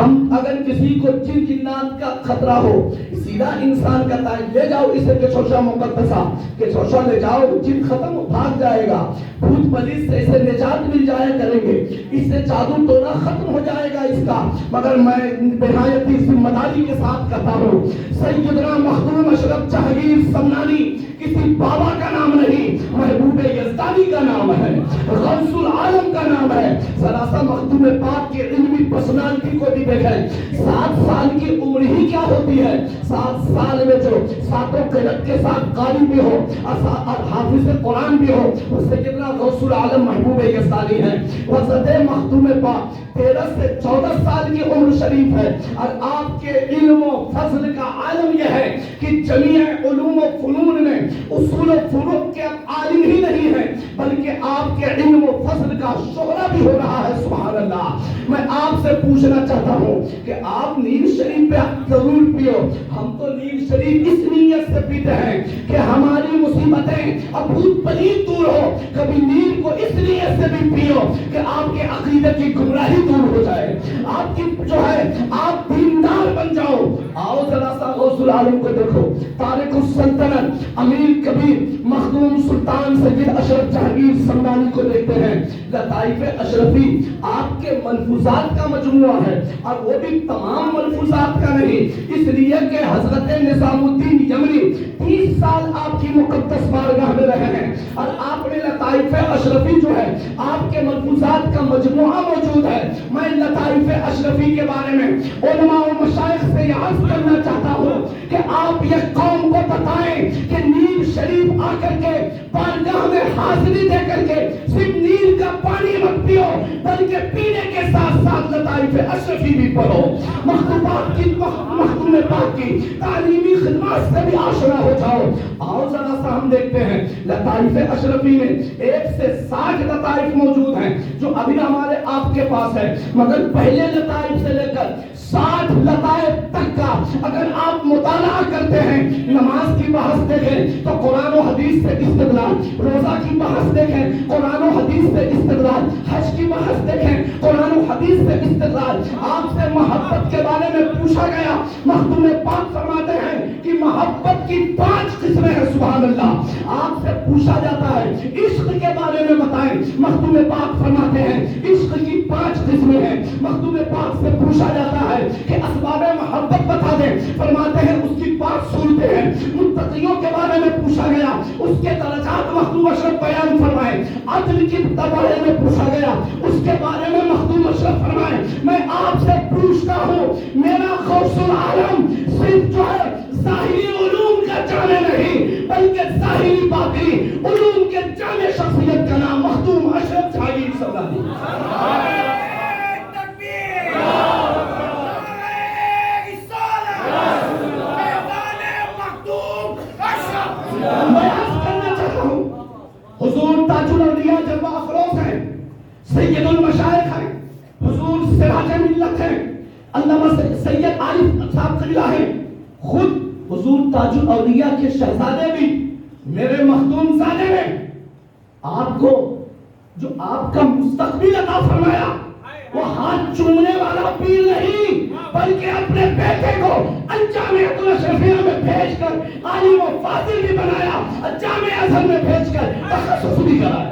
ہم اگر کسی کو جن جنات کا خطرہ ہو سیدھا انسان کا تعین لے جاؤ اسے کہ شوشا مقدسہ کہ شوشا لے جاؤ جن ختم بھاگ جائے گا بھوت پلیت سے اسے نجات مل جایا کریں گے اس سے جادو ٹونا ختم ہو جائے گا اس کا مگر میں بنایتی ذمہ داری کے ساتھ کہتا ہوں سیدنا مخدوم اشرف جہانگیر سمنانی کسی بابا کا نام نہیں محبوب یزدانی کا نام ہے غوث العالم کا نام ہے ذرا سا مخدوم پاک کے علمی پرسنالٹی کو بھی دیکھیں 7 سال کی عمر ہی کیا ہوتی ہے 7 سال میں جو ساتوں قرت کے ساتھ قاری بھی ہو اور حافظ قرآن بھی ہو اس سے کتنا غوث العالم محبوب یزدانی ہے حضرت مخدوم پاک 13 سے 14 سال کی عمر شریف ہے اور آپ کے علم و فضل کا عالم یہ ہے کہ جمیع علوم و فنون میں اصول و فروع کے عالم ہی نہیں ہے بلکہ آپ کے علم و فضل کا شہرہ بھی ہو رہا ہے سبحان اللہ میں آپ سے پوچھنا چاہتا ہوں کہ آپ نیل شریف پہ ضرور پیو ہم تو نیل شریف اس نیت سے پیتے ہیں کہ ہماری مصیبتیں اب بھوت پلیت دور ہو کبھی نیل کو اس نیت سے بھی پیو کہ آپ کے عقیدے کی گمراہی دور ہو جائے آپ کی جو ہے آپ دیندار بن جاؤ آؤ ذرا سا غوث العالم کو دیکھو تارک السلطنت امیر کبیر مخدوم سلطان سید اشرف جہانگیر سمنانی کو دیکھتے ہیں لطائف اشرفی آپ کے ملفوظات کا مجموعہ ہے اور وہ بھی تمام ملفوظات کا نہیں اس لیے کہ حضرت نظام الدین یمنی 30 سال آپ کی مقدس بارگاہ میں رہے ہیں اور آپ نے لطائف اشرفی جو ہے آپ کے ملفوظات کا مجموعہ موجود ہے میں لطائف اشرفی کے بارے میں علماء و مشائخ سے یہ عرض کرنا چاہتا ہوں کہ آپ یہ قوم کو بتائیں کہ نیل شریف آ کر کے بارگاہ میں حاضری دے کر کے صرف نیل کا پانی مت پیو بلکہ پینے کے ساتھ ساتھ لطائف اشرفی بھی پڑھو مخدوم پاک کی تعلیمی خدمات سے بھی آشنا ہو جاؤ آؤ ذرا سا ہم دیکھتے ہیں لطائف اشرفی میں 1 سے 60 لطائف موجود ہیں جو ابھی ہمارے آپ کے پاس ہے مگر پہلے لطائف سے لے کر 60 لطائف تک کا اگر آپ مطالعہ کرتے ہیں نماز کی بحث دیکھیں تو قرآن و حدیث سے استدلال روزہ کی بحث دیکھیں قرآن و حدیث سے استدلال حج کی بحث دیکھیں قرآن و حدیث سے استدلال آپ سے محبت کے بارے میں پوچھا گیا مخدوم پاک فرماتے ہیں کہ محبت کی 5 قسمیں ہیں سبحان اللہ آپ سے پوچھا جاتا ہے عشق کے بارے میں بتائیں مخدوم پاک فرماتے ہیں عشق کی 5 قسمیں ہیں مخدوم پاک سے پوچھا جاتا ہے کہ اسباب محبت بتا دیں فرماتے ہیں اس کی 5 صورتیں ہیں متقیوں کے بارے میں پوچھا گیا اس کے درجات مخدوم اشرف بیان فرمائے عدل کی بارے میں پوچھا گیا اس کے بارے میں مخدوم اشرف فرمائے میں آپ سے پوچھتا ہوں میرا غوث العالم صرف جو ہے ظاہری علوم کا جانے نہیں بلکہ ظاہری باطنی علوم کے جانے شخصیت کا نام مخدوم اشرف جہانگیر سمنانی میں عرض کرنا چاہتا ہوں حضور تاج الاولیاء جلوہ افروز ہیں سید المشائخ ہیں حضور سراج ملت ہیں علامہ سید عارف صاحب قبلہ ہیں خود حضور تاج الاولیاء کے شہزادے بھی میرے مخدوم زادے نے آپ کو جو آپ کا مستقبل عطا فرمایا وہ ہاتھ چومنے والا پیر نہیں بلکہ اپنے بیٹے کو جامعۃ الاشرفیہ میں بھیج کر عالم و فاضل بھی بنایا جامعہ ازہر میں بھیج کر تخصص بھی کرایا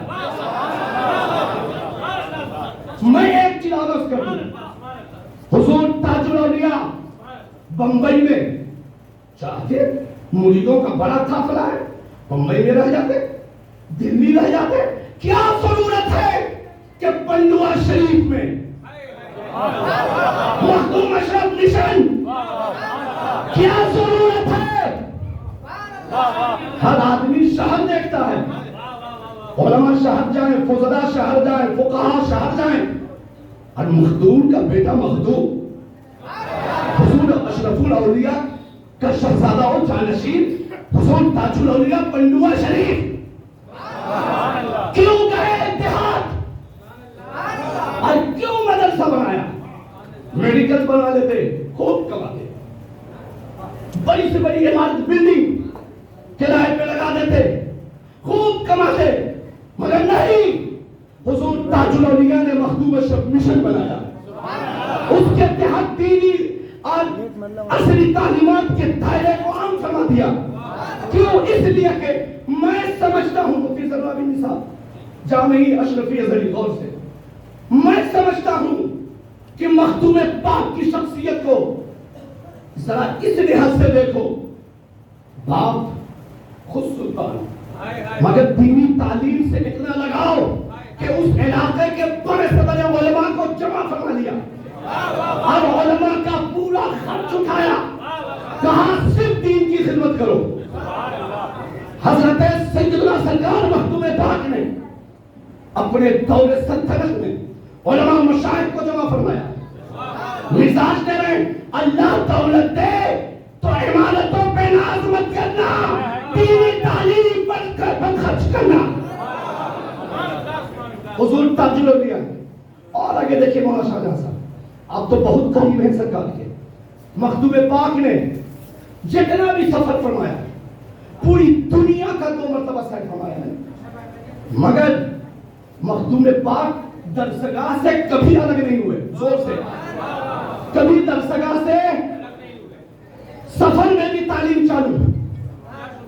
میں ایک چیز عرض کروں حضور تاج الاولیاء بمبئی میں چاہتے مریدوں کا بڑا قافلہ ہے بمبئی میں رہ جاتے دلی رہ جاتے کیا ضرورت ہے کہ پنڈوا شریف میں مخدوم اشرف مشن کیا ضرورت ہے ہر آدمی شہر دیکھتا ہے علماء شہر جائیں فضلاء شہر جائیں فقہاء شہر جائیں اور مخدوم کا بیٹا مخدوم حضور اشرف الاولیاء کا شہزادہ و جانشین حضور تاج الاولیاء پنڈوا شریف کیوں گئے اتحاد اور کیوں مدرسہ بنایا میڈیکل بنا لیتے خوب کماتے بڑی سے بڑی عمارت بلڈنگ کرائے پہ لگا دیتے خوب کماتے مگر نہیں حضور تاج الاولیاء نے مخدوم اشرف مشن بنایا اس کے حد دینی اور اصلی تعلیمات کے دائرے کو عام فرما دیا. کیوں؟ اس لیے کہ میں سمجھتا ہوں مفتی ضرور بن صاحب جامعی اشرفی ازہری غور سے میں سمجھتا ہوں کہ مخدوم پاک کی شخصیت کو ذرا اس لحاظ سے دیکھو. باپ خود سلطان مگر دینی تعلیم سے اتنا لگاؤ کہ اس علاقے کے بڑے سے بڑے علماء کو جمع فرما لیا اور علماء کا پورا خرچ اٹھایا. کہاں صرف دین کی خدمت کرو. حضرت سیدنا سرکار مخدوم پاک نے اپنے دور سلطنت میں علماء مشائخ کو جمع فرمایا. مزاج دے رہے اللہ دولت دے تو عمارتوں پہ ناز مت کرنا, دینی تعلیم پر خرچ کرنا. حضور تاجر لیا. اور آگے دیکھیں مولانا شاہجہاں صاحب, آپ تو بہت قریب ہیں سرکار کے. مخدوم پاک نے جتنا بھی سفر فرمایا پوری دنیا کا 2 مرتبہ سیر فرمایا ہے, مگر مخدوم پاک درسگاہ سے کبھی الگ نہیں ہوئے. زور سے کبھی درسگاہ سے سفر میں بھی تعلیم چالو,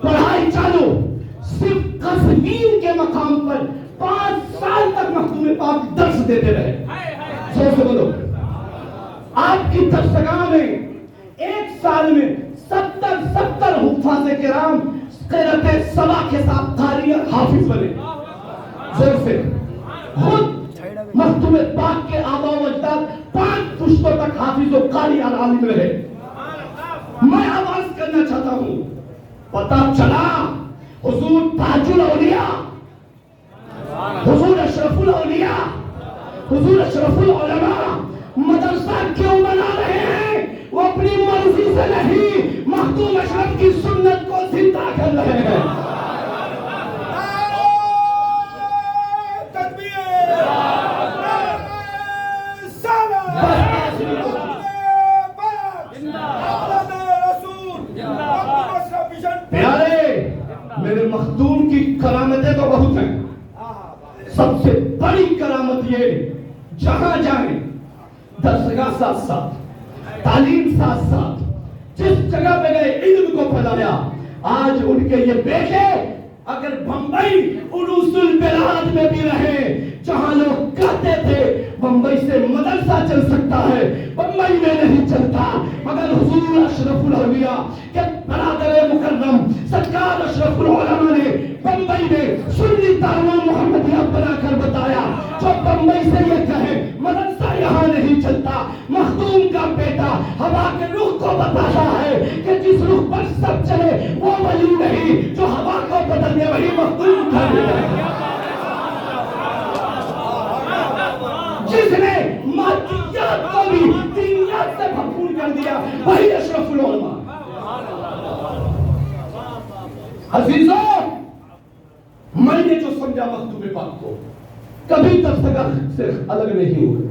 پڑھائی چالو. صرف قزوین کے مقام پر 5 سال تک مخدوم پاک درس دیتے رہے. زور سے بولو. آپ کی درسگاہ میں 1 سال میں 70 حفاظ کرام قرأت سبا کے ساتھ قاری اور حافظ بنے. زور سے. خود مخدوم پاک کے آبا و اجداد 5 پشتوں تک حافظ و قاری اور عالم رہے. میں آواز کرنا چاہتا ہوں, پتہ چلا حضور تاج الاولیاء, حضور اشرف الاولیاء, حضور اشرف العلماء مدرسہ کیوں بنا رہے ہیں؟ وہ اپنی مرضی سے نہیں, مخدوم اشرف کی سنت کو زندہ کر رہے ہیں. پیارے میرے مخدوم کی کرامتیں تو بہت ہیں. سب سے بڑی کرامت یہ, جہاں جائیں درسگاہ ساتھ ساتھ, تعلیم ساتھ ساتھ, جس جگہ پہ گئے علم کو پھیلایا. آج ان کے یہ بیٹے اگر بمبئی عروس البلاد میں بھی رہے, جہاں لوگ کہتے تھے بمبئی سے مدرسہ چل سکتا ہے, بمبئی میں نہیں چلتا, مگر حضور اشرف الاولیاء کے برادر مکرم سرکار اشرف العلماء نے بمبئی میں سنی دارالعلوم محمدیہ بنا کر بتایا. جو بمبئی سے یہ کہے مدرسہ یہاں نہیں چلتا, مخدوم کا بیٹا ہوا کے رخ کو بتاتا ہے کہ جس رخ پر سب چلے وہ ولی نہیں, جو ہوا کو بدل دے وہی مخدوم تھا. جس نے مادیات کو بھی دینیات سے بھرپور کر دیا وہی اشرف العلماء. عزیزوں, میں نے جو سمجھا مخدوم پاک کو کبھی درسگاہ سے الگ نہیں ہوئے.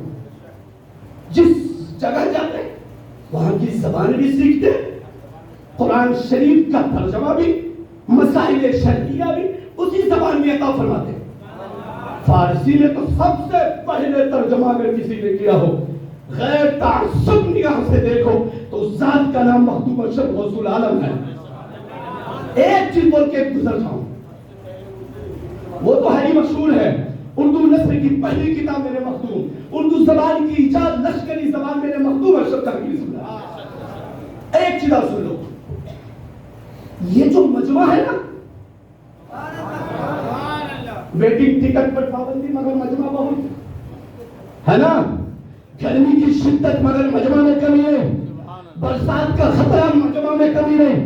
جس جگہ جاتے وہاں کی زبان بھی سیکھتے, قرآن شریف کا ترجمہ بھی, مسائل شرعیہ بھی اسی زبان میں عطا فرماتے. فارسی میں تو سب سے پہلے ترجمہ اگر کسی نے کیا ہو غیر تعصب نگاہ سے دیکھو تو اس ذات کا نام مخدوم اشرف غوث العالم ہے. ایک چیز بول کے گزر جاؤں, وہ تو ہے ہی مشہور ہے, اردو نثر کی پہلی کتاب میرے مخدوم, اردو زبان کی ایجاد لشکری زبان میرے مخدوم اشرف تحقیق سنا. ایک چیز آپ سن لو, یہ جو مجمع ہے نا, ویٹنگ ٹکٹ پر پابندی مگر مجمع بہت ہے نا, گرمی کی شدت مگر مجمع میں کمی ہے, برسات کا خطرہ مجمع میں کمی نہیں,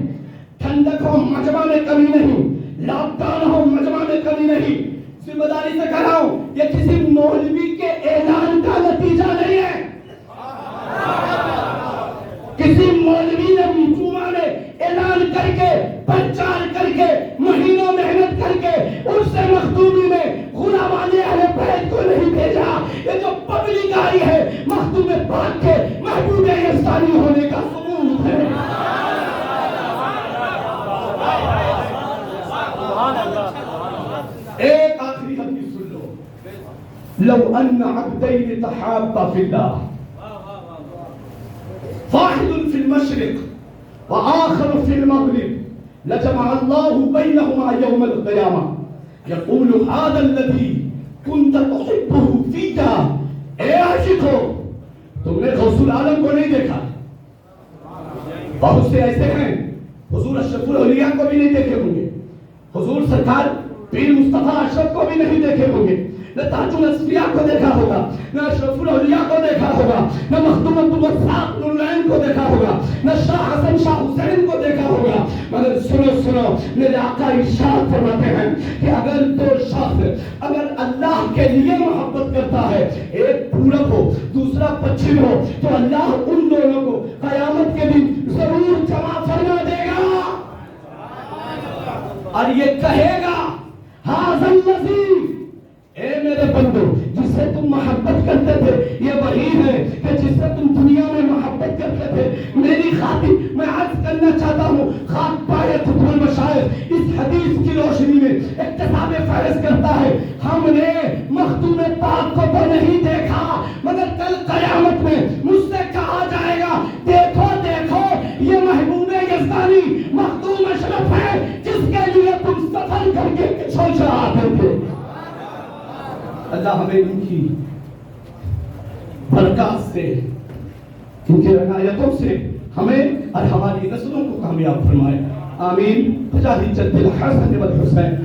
ٹھنڈک ہو مجمع میں کمی نہیں, لاک ڈاؤن ہو مجمع میں کمی نہیں. ذمہ داری سے کہہ رہا ہوں, یہ کسی مولوی کے اعلان کا نتیجہ نہیں ہے. کسی مولوی نے جمعہ میں اعلان کر کے, پرچار کر کے, مہینوں محنت کر کے اس سے مخدومی میں غلامان اہل بیت کو نہیں بھیجا. یہ جو پبلک آئی ہے مخدوم پاک کے محبوب یزدانی ہونے کا ثبوت ہے. ایک آخری حدیث سن لو, لو ان عبدین تحابا فی اللہ, واحد في المشرق وآخر في المغرب لجمع الله بينهما يوم القيامة يقول هذا الذي كنت تحبه فيك. اے عاشقو، تم نے غوث العالم کو نہیں دیکھا. بہت سے ایسے ہیں حضور اشرف الاولیاء کو بھی نہیں دیکھے ہوں گے، حضور سرکار پیر مصطفیٰ اشرف کو بھی نہیں دیکھے ہوں گے، نہ تاج الاصفیاء کو دیکھا ہوگا، نہ اشرف الاولیاء کو دیکھا ہوگا، نہ مخدوم الوثاق نورالعین کو دیکھا ہوگا، نہ شاہ حسن شاہ حسین کو دیکھا ہوگا. مگر سنو میرے آقا ارشاد فرماتے ہیں کہ اگر دو شخص اگر اللہ کے لیے محبت کرتا ہے، ایک پورب ہو دوسرا پچھم ہو، تو اللہ ان دونوں کو قیامت کے دن ضرور جمع فرما دے گا اور یہ کہے گا ھذا الذی، اے میرے بندو جس سے تم محبت کرتے تھے یہ وہی ہے کہ جس سے تم دنیا میں محبت کرتے تھے. میری خاطر میں عرض کرنا چاہتا ہوں، خاک پائے قطب المشائخ اس حدیث کی روشنی میں اکتساب فیض کرتا ہے، ہم نے مخدوم پاک کو تو نہیں دیکھا مگر کل قیامت میں مجھ سے کہا جائے گا دیکھو دیکھو یہ محبوب یزدانی مخدوم اشرف ہے جس کے لیے تم سفر کر کے چھوڑ آتے تھے. اللہ ہمیں ان کی برکات سے ان کی عنایتوں سے ہمیں اور ہماری نسلوں کو کامیاب فرمائے. آمین. بجاہ جد الحسن والحسین.